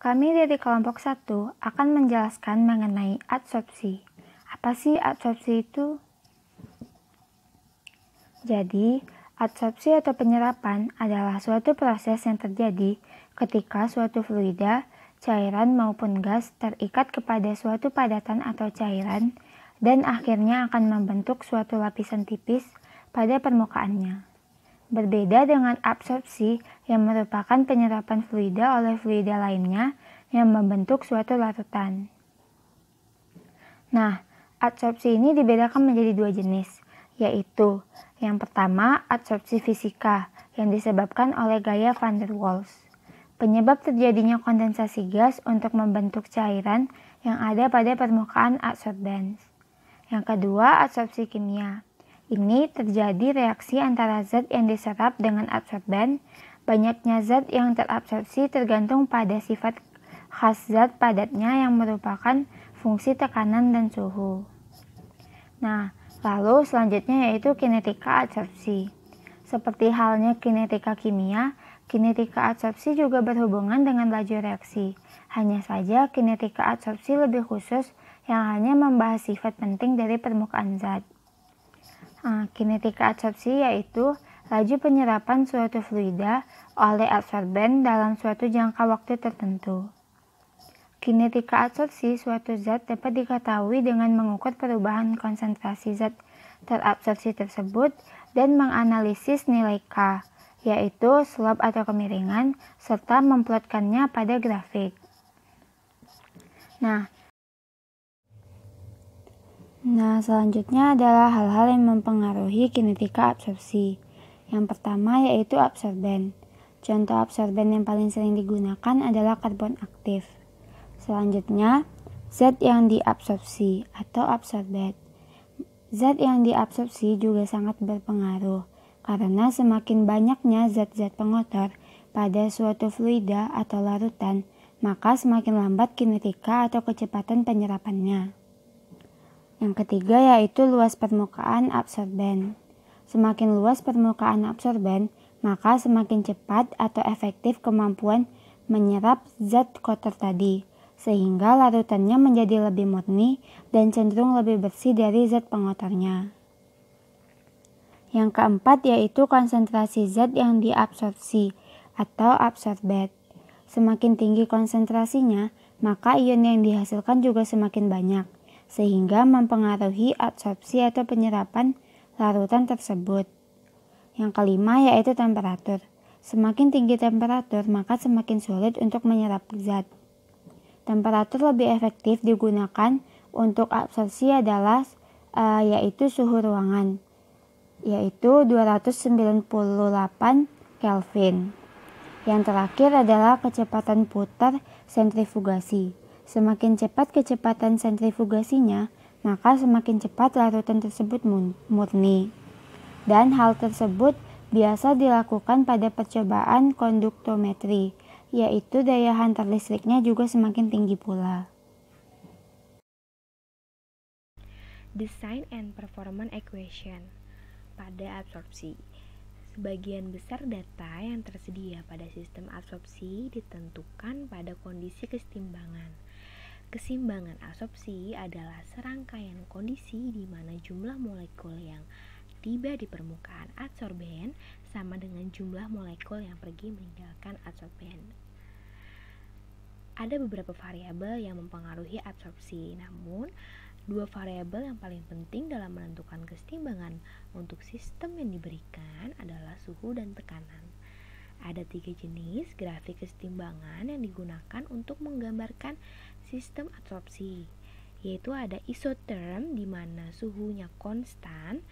Kami dari kelompok 1 akan menjelaskan mengenai adsorpsi. Apa sih adsorpsi itu? Jadi, adsorpsi atau penyerapan adalah suatu proses yang terjadi ketika suatu fluida, cairan maupun gas terikat kepada suatu padatan atau cairan dan akhirnya akan membentuk suatu lapisan tipis pada permukaannya. Berbeda dengan absorpsi yang merupakan penyerapan fluida oleh fluida lainnya yang membentuk suatu larutan. Nah, adsorpsi ini dibedakan menjadi dua jenis, yaitu yang pertama adsorpsi fisika yang disebabkan oleh gaya van der Waals. Penyebab terjadinya kondensasi gas untuk membentuk cairan yang ada pada permukaan adsorbens. Yang kedua adsorpsi kimia. Ini terjadi reaksi antara zat yang diserap dengan adsorben. Banyaknya zat yang terabsorpsi tergantung pada sifat khas zat padatnya yang merupakan fungsi tekanan dan suhu. Nah, lalu selanjutnya yaitu kinetika adsorpsi. Seperti halnya kinetika kimia, kinetika adsorpsi juga berhubungan dengan laju reaksi. Hanya saja kinetika adsorpsi lebih khusus yang hanya membahas sifat penting dari permukaan zat. Kinetika adsorpsi yaitu laju penyerapan suatu fluida oleh adsorben dalam suatu jangka waktu tertentu. Kinetika adsorpsi suatu zat dapat diketahui dengan mengukur perubahan konsentrasi zat terabsorpsi tersebut dan menganalisis nilai K, yaitu slope atau kemiringan, serta memplotkannya pada grafik. Nah, selanjutnya adalah hal-hal yang mempengaruhi kinetika absorpsi. Yang pertama yaitu absorben. Contoh absorben yang paling sering digunakan adalah karbon aktif. Selanjutnya, zat yang diabsorpsi atau absorbed. Zat yang diabsorpsi juga sangat berpengaruh karena semakin banyaknya zat-zat pengotor pada suatu fluida atau larutan, maka semakin lambat kinetika atau kecepatan penyerapannya. Yang ketiga yaitu luas permukaan absorben. Semakin luas permukaan absorben, maka semakin cepat atau efektif kemampuan menyerap zat kotor tadi, sehingga larutannya menjadi lebih murni dan cenderung lebih bersih dari zat pengotornya. Yang keempat yaitu konsentrasi zat yang diabsorpsi atau absorbed. Semakin tinggi konsentrasinya, maka ion yang dihasilkan juga semakin banyak, sehingga mempengaruhi adsorpsi atau penyerapan larutan tersebut. Yang kelima yaitu temperatur. Semakin tinggi temperatur, maka semakin sulit untuk menyerap zat. Temperatur lebih efektif digunakan untuk absorpsi adalah yaitu suhu ruangan, yaitu 298 Kelvin. Yang terakhir adalah kecepatan putar sentrifugasi. Semakin cepat kecepatan sentrifugasinya, maka semakin cepat larutan tersebut murni. Dan hal tersebut biasa dilakukan pada percobaan konduktometri, yaitu daya hantar listriknya juga semakin tinggi pula. Design and Performance Equation. Pada absorpsi, sebagian besar data yang tersedia pada sistem absorpsi ditentukan pada kondisi kesetimbangan. Keseimbangan absorpsi adalah serangkaian kondisi di mana jumlah molekul yang tiba di permukaan adsorben sama dengan jumlah molekul yang pergi meninggalkan adsorben. Ada beberapa variabel yang mempengaruhi absorpsi, namun dua variabel yang paling penting dalam menentukan kesetimbangan untuk sistem yang diberikan adalah suhu dan tekanan. Ada 3 jenis grafik kesetimbangan yang digunakan untuk menggambarkan sistem absorpsi, yaitu ada isotherm di mana suhunya konstan,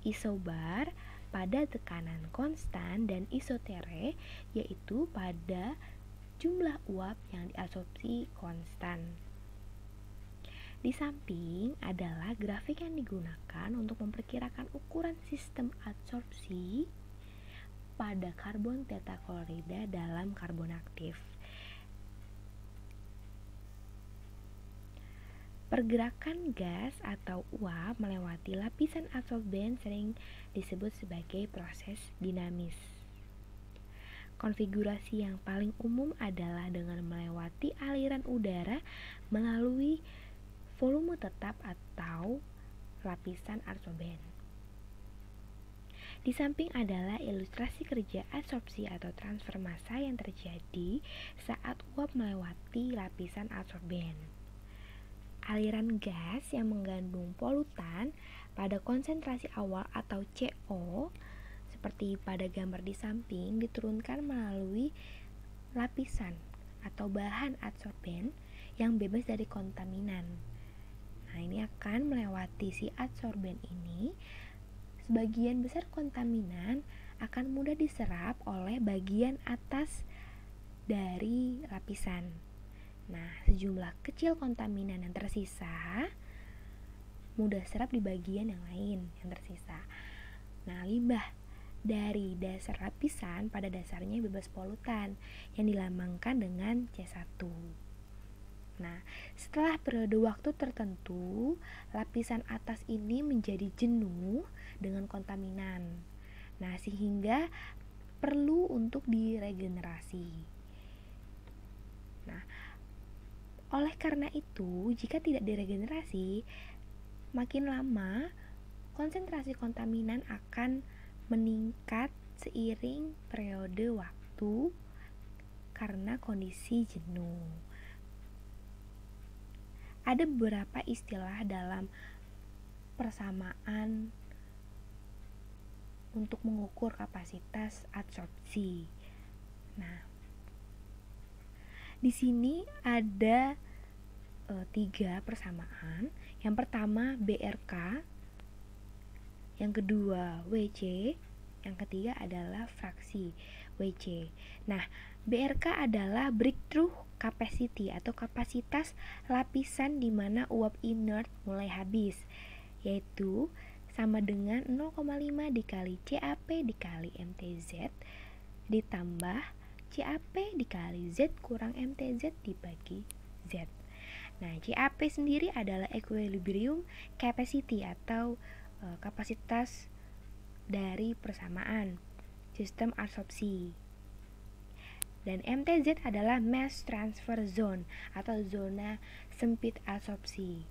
isobar pada tekanan konstan, dan isotere yaitu pada jumlah uap yang diabsorpsi konstan. Di samping adalah grafik yang digunakan untuk memperkirakan ukuran sistem adsorpsi pada karbon tetaklorida dalam karbon aktif. Pergerakan gas atau uap melewati lapisan adsorben sering disebut sebagai proses dinamis. Konfigurasi yang paling umum adalah dengan melewati aliran udara melalui volume tetap atau lapisan adsorben. Di samping adalah ilustrasi kerja adsorpsi atau transfer massa yang terjadi saat uap melewati lapisan adsorben. Aliran gas yang mengandung polutan pada konsentrasi awal atau CO seperti pada gambar di samping diturunkan melalui lapisan atau bahan adsorben yang bebas dari kontaminan. Nah, ini akan melewati si adsorben ini. Sebagian besar kontaminan akan mudah diserap oleh bagian atas dari lapisan. Nah, sejumlah kecil kontaminan yang tersisa mudah serap di bagian yang lain yang tersisa. Nah, limbah dari dasar lapisan pada dasarnya bebas polutan yang dilambangkan dengan C1. Nah, setelah periode waktu tertentu, lapisan atas ini menjadi jenuh dengan kontaminan. Nah, sehingga perlu untuk diregenerasi. Nah, oleh karena itu, jika tidak diregenerasi, makin lama konsentrasi kontaminan akan meningkat seiring periode waktu karena kondisi jenuh. Ada beberapa istilah dalam persamaan untuk mengukur kapasitas adsorpsi. Nah, di sini ada 3 persamaan. Yang pertama BRK, yang kedua WC, yang ketiga adalah fraksi WC. Nah, BRK adalah breakthrough capacity atau kapasitas lapisan di mana uap inert mulai habis, yaitu sama dengan 0,5 dikali CAP dikali MTZ ditambah CAP dikali Z kurang MTZ dibagi Z. Nah, CAP sendiri adalah equilibrium capacity atau kapasitas dari persamaan sistem adsorpsi. Dan MTZ adalah mass transfer zone atau zona sempit adsorpsi.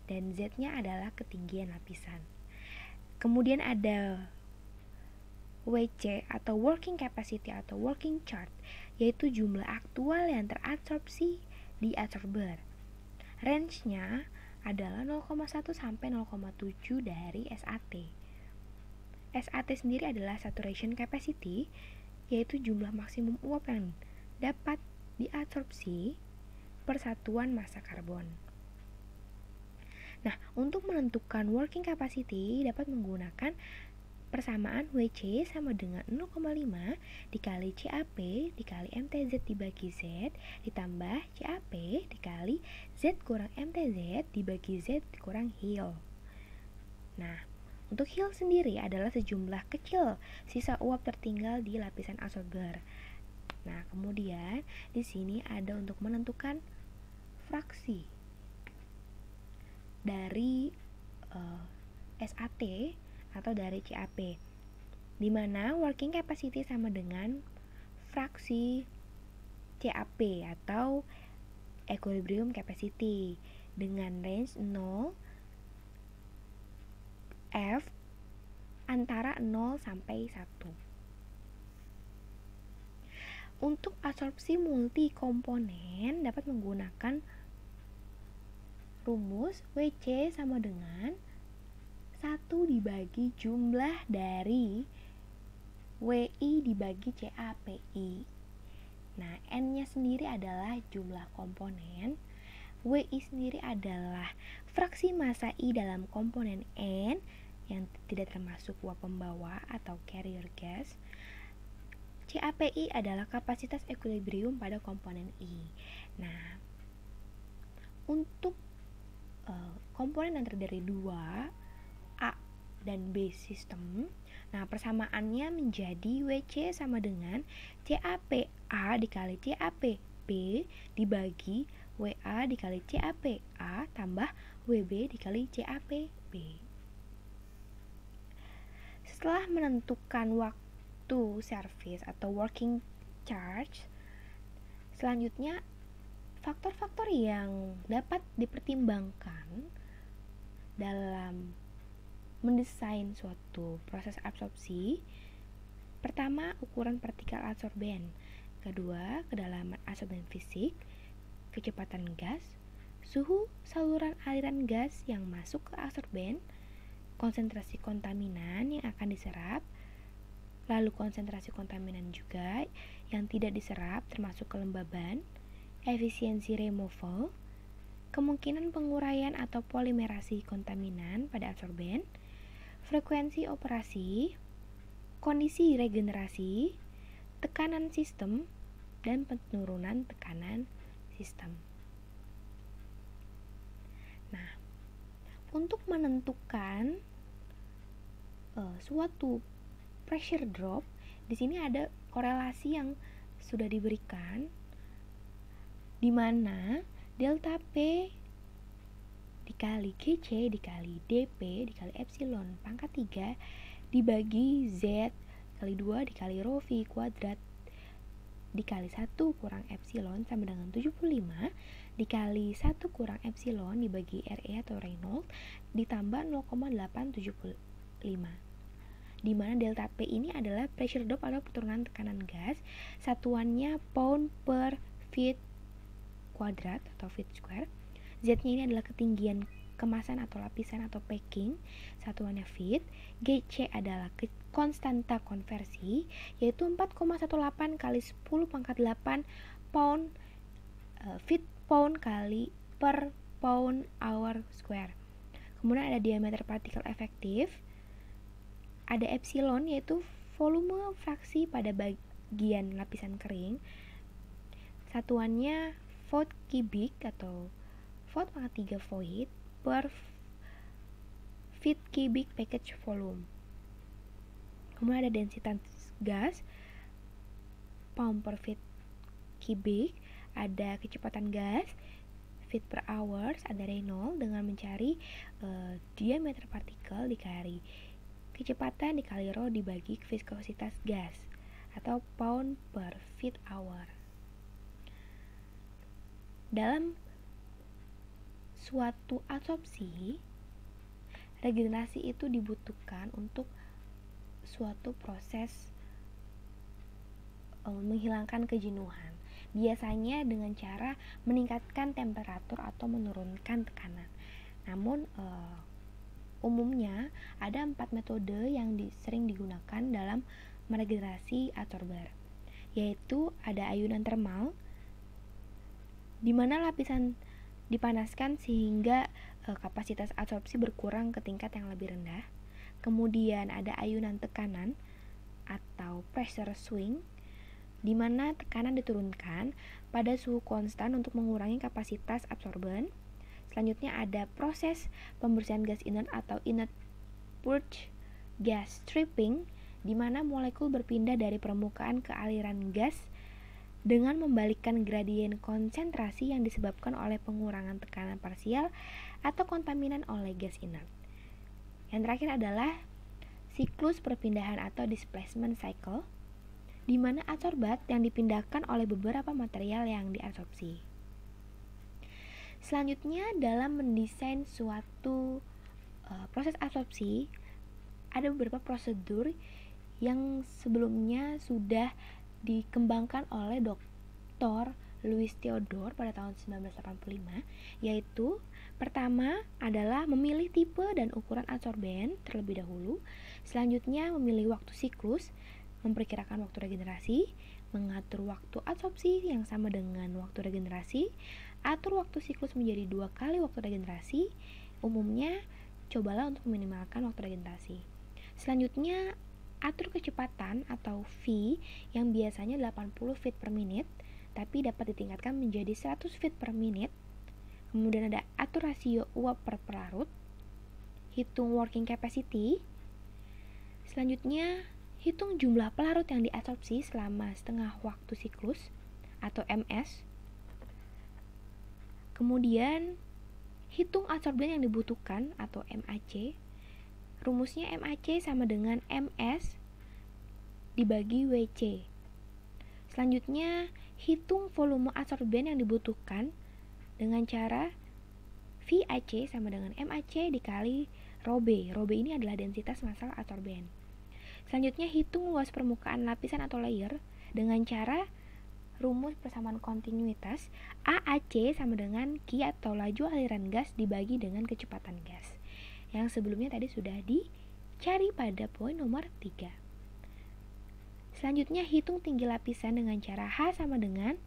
Dan Z-nya adalah ketinggian lapisan. Kemudian ada WC atau working capacity atau working chart, yaitu jumlah aktual yang teradsorpsi di adsorber. Range-nya adalah 0,1 sampai 0,7 dari SAT. SAT sendiri adalah saturation capacity, yaitu jumlah maksimum uap yang dapat diadsorpsi per satuan massa karbon. Nah, untuk menentukan working capacity dapat menggunakan persamaan WC sama dengan 0,5 dikali CAP dikali MTZ dibagi Z ditambah CAP dikali Z kurang MTZ dibagi Z kurang HIL. Nah, untuk HIL sendiri adalah sejumlah kecil sisa uap tertinggal di lapisan adsorber. Nah, kemudian di sini ada untuk menentukan fraksi dari SAT atau dari CAP, di mana working capacity sama dengan fraksi CAP atau equilibrium capacity dengan range 0 F antara 0 sampai 1. Untuk adsorpsi multi komponen dapat menggunakan rumus WC sama dengan 1 dibagi jumlah dari WI dibagi CAPI. Nah, N-nya sendiri adalah jumlah komponen, WI sendiri adalah fraksi massa I dalam komponen N yang tidak termasuk uap pembawa atau carrier gas. CAPI adalah kapasitas equilibrium pada komponen I. Nah, untuk komponen yang terdiri 2 A dan B sistem, nah persamaannya menjadi WC sama dengan CAPA dikali CAPB dibagi WA dikali CAPA tambah WB dikali CAPB. Setelah menentukan waktu suatu service atau working charge. Selanjutnya, faktor-faktor yang dapat dipertimbangkan dalam mendesain suatu proses absorpsi. Pertama, ukuran partikel adsorben. Kedua, kedalaman adsorben fisik, kecepatan gas, suhu saluran aliran gas yang masuk ke adsorben, konsentrasi kontaminan yang akan diserap, lalu konsentrasi kontaminan juga yang tidak diserap termasuk kelembaban, efisiensi removal, kemungkinan penguraian atau polimerasi kontaminan pada adsorben, frekuensi operasi, kondisi regenerasi, tekanan sistem, dan penurunan tekanan sistem. Nah, untuk menentukan suatu pressure drop, di sini ada korelasi yang sudah diberikan, di mana delta P dikali GC dikali DP dikali epsilon pangkat 3 dibagi Z kali 2 dikali rho V kuadrat dikali 1 kurang epsilon sama dengan 75 dikali 1 kurang epsilon dibagi RE atau Reynolds ditambah 0,875, di mana delta P ini adalah pressure drop atau penurunan tekanan gas, satuannya pound per feet kuadrat atau feet square. Z-nya ini adalah ketinggian kemasan atau lapisan atau packing, satuannya feet. GC adalah konstanta konversi, yaitu 4,18 kali 10 pangkat 8 pound feet pound kali per pound hour square. Kemudian ada diameter partikel efektif, ada epsilon yaitu volume fraksi pada bagian lapisan kering, satuannya volt kubik atau volt pangkat 3 void per feet cubic package volume. Kemudian ada densitas gas pound per feet cubic, ada kecepatan gas feet per hours, ada Reynolds dengan mencari diameter partikel dikali kecepatan dikali rho dibagi viskositas gas atau pound per feet hour. Dalam suatu adsorpsi, regenerasi itu dibutuhkan untuk suatu proses menghilangkan kejenuhan. Biasanya dengan cara meningkatkan temperatur atau menurunkan tekanan. Namun umumnya ada 4 metode yang sering digunakan dalam meregenerasi adsorber, yaitu ada ayunan termal, di mana lapisan dipanaskan sehingga kapasitas adsorpsi berkurang ke tingkat yang lebih rendah. Kemudian ada ayunan tekanan atau pressure swing, di mana tekanan diturunkan pada suhu konstan untuk mengurangi kapasitas absorben. Selanjutnya ada proses pembersihan gas inert atau inert purge gas stripping, di mana molekul berpindah dari permukaan ke aliran gas dengan membalikkan gradien konsentrasi yang disebabkan oleh pengurangan tekanan parsial atau kontaminan oleh gas inert. Yang terakhir adalah siklus perpindahan atau displacement cycle, di mana adsorbat yang dipindahkan oleh beberapa material yang diadsorpsi. Selanjutnya, dalam mendesain suatu proses adsorpsi, ada beberapa prosedur yang sebelumnya sudah dikembangkan oleh Dr. Louis Theodore pada tahun 1985, yaitu pertama adalah memilih tipe dan ukuran adsorben terlebih dahulu, selanjutnya memilih waktu siklus, memperkirakan waktu regenerasi, mengatur waktu adsorpsi yang sama dengan waktu regenerasi, atur waktu siklus menjadi 2 kali waktu regenerasi, umumnya cobalah untuk meminimalkan waktu regenerasi. Selanjutnya, atur kecepatan atau V yang biasanya 80 feet per menit, tapi dapat ditingkatkan menjadi 100 feet per menit. Kemudian ada atur rasio uap per pelarut, hitung working capacity. Selanjutnya, hitung jumlah pelarut yang diadsorpsi selama setengah waktu siklus atau MS. Kemudian, hitung adsorben yang dibutuhkan atau MAC. Rumusnya MAC sama dengan MS dibagi WC. Selanjutnya, hitung volume adsorben yang dibutuhkan dengan cara VAC sama dengan MAC dikali Rho B. Rho B ini adalah densitas massal adsorben. Selanjutnya, hitung luas permukaan lapisan atau layer dengan cara rumus persamaan kontinuitas AAC sama dengan Q atau laju aliran gas dibagi dengan kecepatan gas. Yang sebelumnya tadi sudah dicari pada poin nomor 3. Selanjutnya, hitung tinggi lapisan dengan cara H sama dengan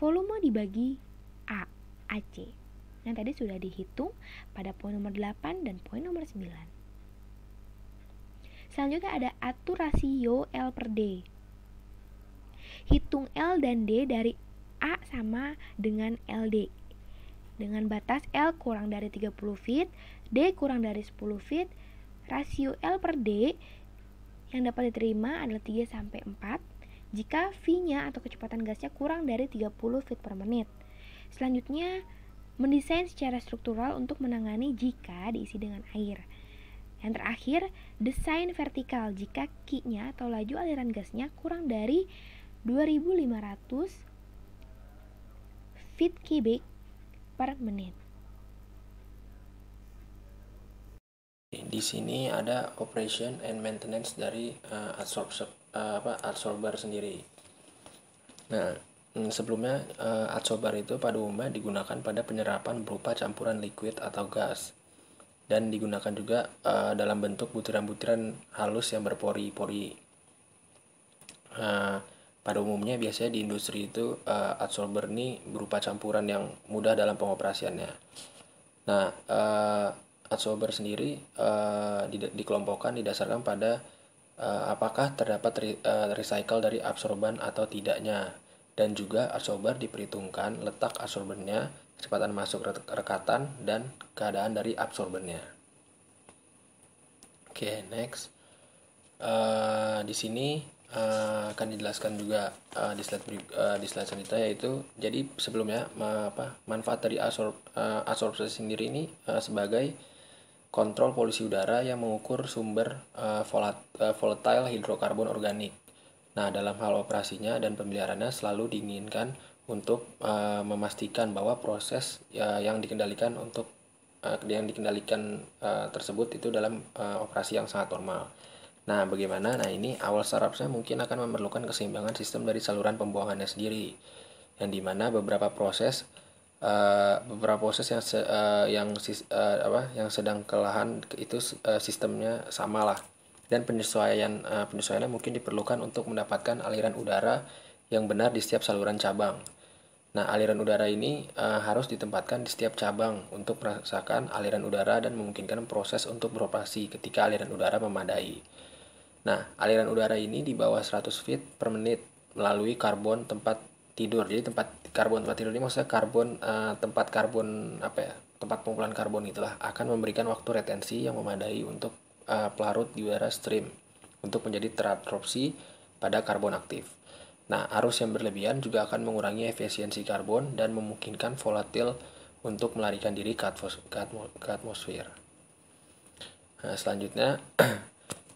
volume dibagi A, AC. Yang tadi sudah dihitung pada poin nomor 8 dan poin nomor 9. Selanjutnya ada atur rasio L per D. Hitung L dan D dari A sama dengan LD. Dengan batas L kurang dari 30 feet, D kurang dari 10 feet, rasio L per D yang dapat diterima adalah 3-4 jika V-nya atau kecepatan gasnya kurang dari 30 feet per menit. Selanjutnya, mendesain secara struktural untuk menangani jika diisi dengan air. Yang terakhir, desain vertikal jika Q-nya atau laju aliran gasnya kurang dari 2.500 feet cubic per menit. Di sini ada operation and maintenance dari adsorber sendiri. Nah, sebelumnya adsorber itu pada umumnya digunakan pada penyerapan berupa campuran liquid atau gas, dan digunakan juga dalam bentuk butiran-butiran halus yang berpori-pori. Pada umumnya biasanya di industri itu adsorber ini berupa campuran yang mudah dalam pengoperasiannya. Nah, adsorber sendiri dikelompokkan didasarkan pada apakah terdapat recycle dari absorban atau tidaknya, dan juga adsorber diperhitungkan letak adsorbennya, kecepatan masuk rekatan, dan keadaan dari absorbennya. Oke, next. Di sini akan dijelaskan juga di slide selanjutnya, yaitu jadi sebelumnya manfaat dari adsorpsi sendiri ini sebagai kontrol polusi udara yang mengukur sumber volatile hidrokarbon organik. Nah, dalam hal operasinya dan pemeliharaannya selalu diinginkan untuk memastikan bahwa proses yang dikendalikan tersebut itu dalam operasi yang sangat normal. Nah, bagaimana? Nah, ini awal startupnya mungkin akan memerlukan keseimbangan sistem dari saluran pembuangannya sendiri, yang dimana beberapa proses yang sedang kelelahan itu sistemnya samalah, dan penyesuaiannya mungkin diperlukan untuk mendapatkan aliran udara yang benar di setiap saluran cabang. Nah, aliran udara ini harus ditempatkan di setiap cabang untuk merasakan aliran udara dan memungkinkan proses untuk beroperasi ketika aliran udara memadai. Nah, aliran udara ini di bawah 100 feet per menit melalui karbon tempat tidur. Jadi tempat tidur ini maksudnya tempat pengumpulan karbon itulah, akan memberikan waktu retensi yang memadai untuk pelarut di udara stream untuk menjadi terabsorpsi pada karbon aktif. Nah, arus yang berlebihan juga akan mengurangi efisiensi karbon dan memungkinkan volatil untuk melarikan diri ke atmosfer. Nah, selanjutnya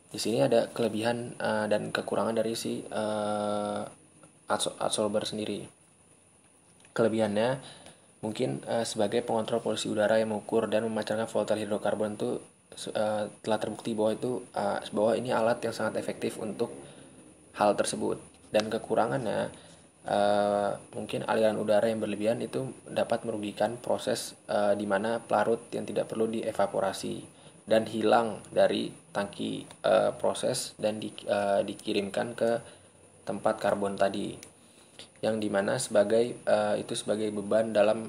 di sini ada kelebihan dan kekurangan dari si adsorber sendiri. Kelebihannya mungkin sebagai pengontrol polusi udara yang mengukur dan memancarkan volatile hidrokarbon itu telah terbukti bahwa ini alat yang sangat efektif untuk hal tersebut. Dan kekurangannya mungkin aliran udara yang berlebihan itu dapat merugikan proses di mana pelarut yang tidak perlu dievaporasi dan hilang dari tangki proses dan dikirimkan ke tempat karbon tadi, yang dimana sebagai beban dalam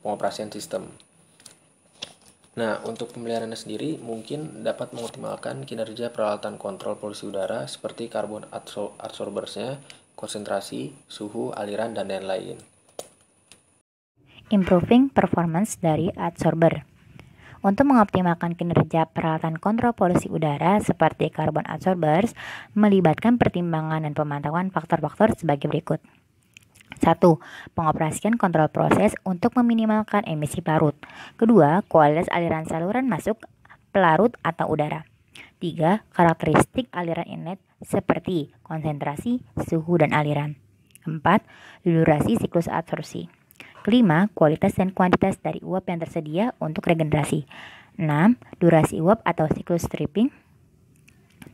pengoperasian sistem. Nah, untuk pemeliharaannya sendiri mungkin dapat mengoptimalkan kinerja peralatan kontrol polusi udara seperti karbon adsorbersnya, konsentrasi, suhu, aliran, dan lain-lain. Improving performance dari adsorber. Untuk mengoptimalkan kinerja peralatan kontrol polusi udara seperti karbon adsorbers, melibatkan pertimbangan dan pemantauan faktor-faktor sebagai berikut. 1. Pengoperasian kontrol proses untuk meminimalkan emisi pelarut. Kedua, kualitas aliran saluran masuk pelarut atau udara. 3. Karakteristik aliran inlet seperti konsentrasi, suhu, dan aliran. 4. Durasi siklus absorpsi. Kelima, kualitas dan kuantitas dari uap yang tersedia untuk regenerasi. 6. Durasi uap atau siklus stripping.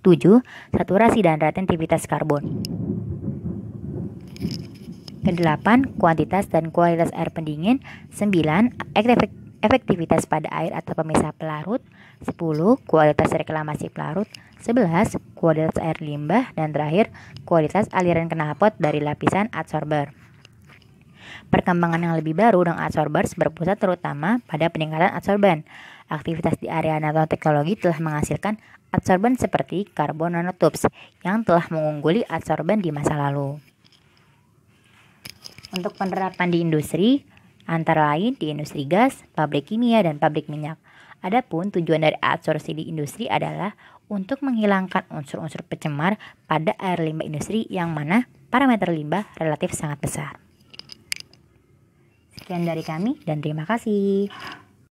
7. Saturasi dan retentivitas karbon. Kedelapan, kuantitas dan kualitas air pendingin. 9. Efektivitas pada air atau pemisah pelarut. 10. Kualitas reklamasi pelarut. 11. Kualitas air limbah. Dan terakhir, kualitas aliran knalpot dari lapisan adsorber. Perkembangan yang lebih baru dengan adsorbers berpusat terutama pada peningkatan adsorben. Aktivitas di area nanoteknologi telah menghasilkan adsorben seperti karbon nanotubes yang telah mengungguli adsorben di masa lalu. Untuk penerapan di industri, antara lain di industri gas, pabrik kimia, dan pabrik minyak. Adapun tujuan dari adsorpsi di industri adalah untuk menghilangkan unsur-unsur pencemar pada air limbah industri yang mana parameter limbah relatif sangat besar. Sekian dari kami dan terima kasih.